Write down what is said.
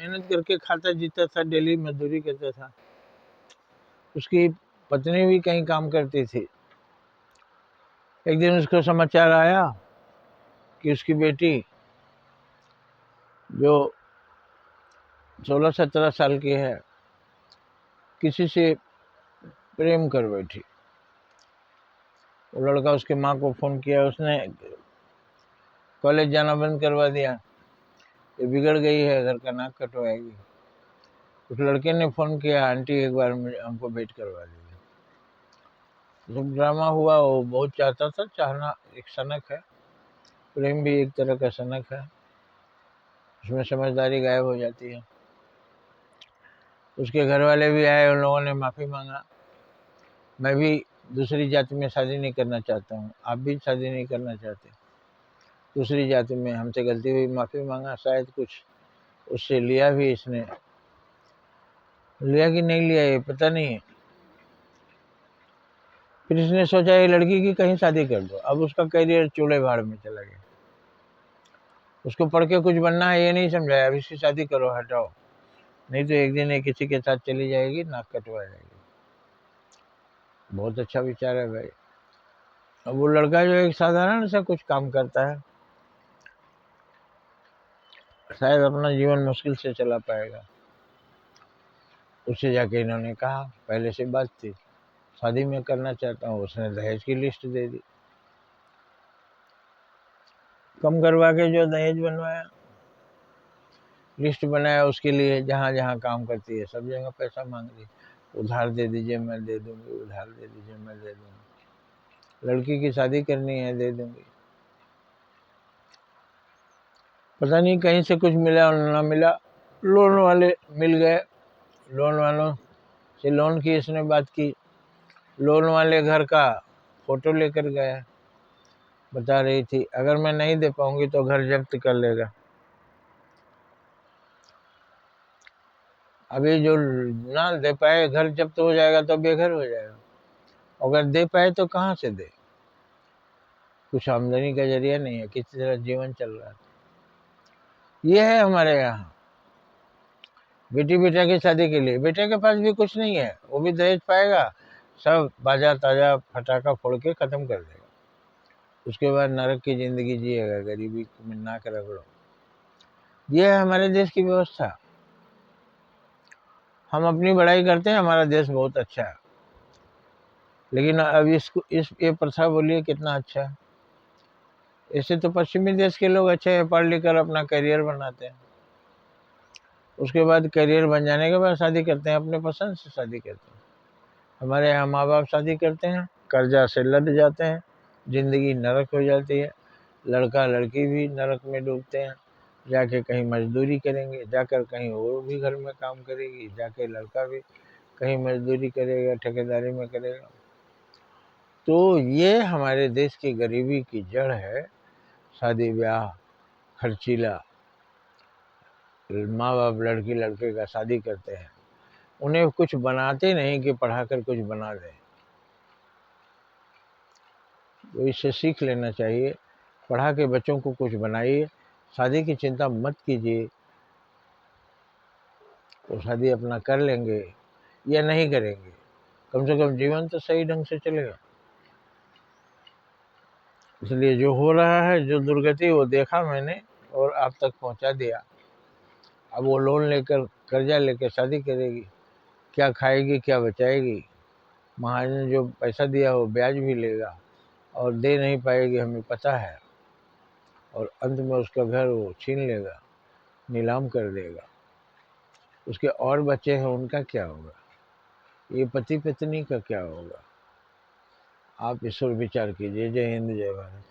मेहनत करके खाता जीता था, डेली मजदूरी करता था। उसकी पत्नी भी कहीं काम करती थी। एक दिन उसको समाचार आया कि उसकी बेटी जो 16-17 साल की है किसी से प्रेम कर बैठी। वो लड़का उसके माँ को फोन किया, उसने कॉलेज जाना बंद करवा दिया। ये बिगड़ गई है, घर का नाक कटवाएगी। उस लड़के ने फोन किया, आंटी एक बार हमको भेंट करवा दीजिए। जब ड्रामा हुआ, वो बहुत चाहता था, चाहना एक सनक है, प्रेम भी एक तरह का सनक है, उसमें समझदारी गायब हो जाती है। उसके घर वाले भी आए, उन लोगों ने माफ़ी मांगा, मैं भी दूसरी जाति में शादी नहीं करना चाहता हूँ, आप भी शादी नहीं करना चाहते, दूसरी जाति में हमसे गलती हुई, माफ़ी मांगा। शायद कुछ उससे लिया भी, इसने लिया कि नहीं लिया ये पता नहीं है। फिर इसने सोचा ये लड़की की कहीं शादी कर दो। अब उसका करियर चूल्हे भाड़ में चला गया। उसको पढ़ के कुछ बनना है ये नहीं समझाया, अब इसकी शादी करो, हटाओ, नहीं तो एक दिन ये किसी के साथ चली जाएगी, नाक कटवा जाएगी। बहुत अच्छा विचार है भाई। अब वो लड़का जो एक साधारण सा कुछ काम करता है, शायद अपना जीवन मुश्किल से चला पाएगा। उससे जाके इन्होंने कहा, पहले से बात थी, शादी में करना चाहता हूँ। उसने दहेज की लिस्ट दे दी, कम करवा के जो दहेज बनवाया, लिस्ट बनाया उसके लिए, जहाँ जहाँ काम करती है सब जगह पैसा मांग रही, उधार दे दीजिए मैं दे दूंगी, उधार दे दीजिए मैं दे दूंगी, लड़की की शादी करनी है दे दूंगी। पता नहीं कहीं से कुछ मिला और ना मिला, लोन वाले मिल गए, लोन वालों से लोन की इसने बात की, लोन वाले घर का फोटो लेकर गया, बता रही थी अगर मैं नहीं दे पाऊंगी तो घर जब्त कर लेगा। अभी जो ना दे पाए, घर जब्त हो जाएगा तो बेघर हो जाएगा, अगर दे पाए तो कहाँ से दे, कुछ आमदनी का जरिया नहीं है, किसी तरह जीवन चल रहा है। ये है हमारे यहाँ। बेटी बेटा की शादी के लिए, बेटे के पास भी कुछ नहीं है, वो भी दहेज पाएगा, सब बाजा ताजा फटाका फोड़ के खत्म कर देगा। उसके बाद नरक की जिंदगी जिएगा, गरीबी में नाक रगड़ो। ये है हमारे देश की व्यवस्था। हम अपनी बड़ाई करते हैं, हमारा देश बहुत अच्छा है, लेकिन अब इसको ये प्रथा बोलिए कितना अच्छा है। ऐसे तो पश्चिमी देश के लोग अच्छे हैं, पढ़ लिख कर अपना करियर बनाते हैं, उसके बाद करियर बन जाने के बाद शादी करते हैं, अपने पसंद से शादी करते हैं। हमारे यहाँ माँ बाप शादी करते हैं, कर्जा से लद जाते हैं, जिंदगी नरक हो जाती है, लड़का लड़की भी नरक में डूबते हैं, जाके कहीं मजदूरी करेंगे, जाकर कहीं वो भी घर में काम करेगी, जाके लड़का भी कहीं मजदूरी करेगा, ठेकेदारी में करेगा। तो ये हमारे देश की गरीबी की जड़ है। शादी ब्याह खर्चीला, माँ बाप लड़की लड़के का शादी करते हैं, उन्हें कुछ बनाते नहीं कि पढ़ाकर कुछ बना दें। तो इससे सीख लेना चाहिए, पढ़ा के बच्चों को कुछ बनाइए, शादी की चिंता मत कीजिए। वो शादी अपना कर लेंगे या नहीं करेंगे, कम से कम जीवन तो सही ढंग से चलेगा। इसलिए जो हो रहा है, जो दुर्गति वो देखा मैंने और आप तक पहुंचा दिया। अब वो लोन लेकर, कर्जा लेकर शादी करेगी, क्या खाएगी क्या बचाएगी। महाजन जो पैसा दिया वो ब्याज भी लेगा और दे नहीं पाएगी, हमें पता है, और अंत में उसका घर वो छीन लेगा, नीलाम कर देगा। उसके और बच्चे हैं, उनका क्या होगा, ये पति पत्नी का क्या होगा। आप इस पर विचार कीजिए। जय हिंद, जय भारत।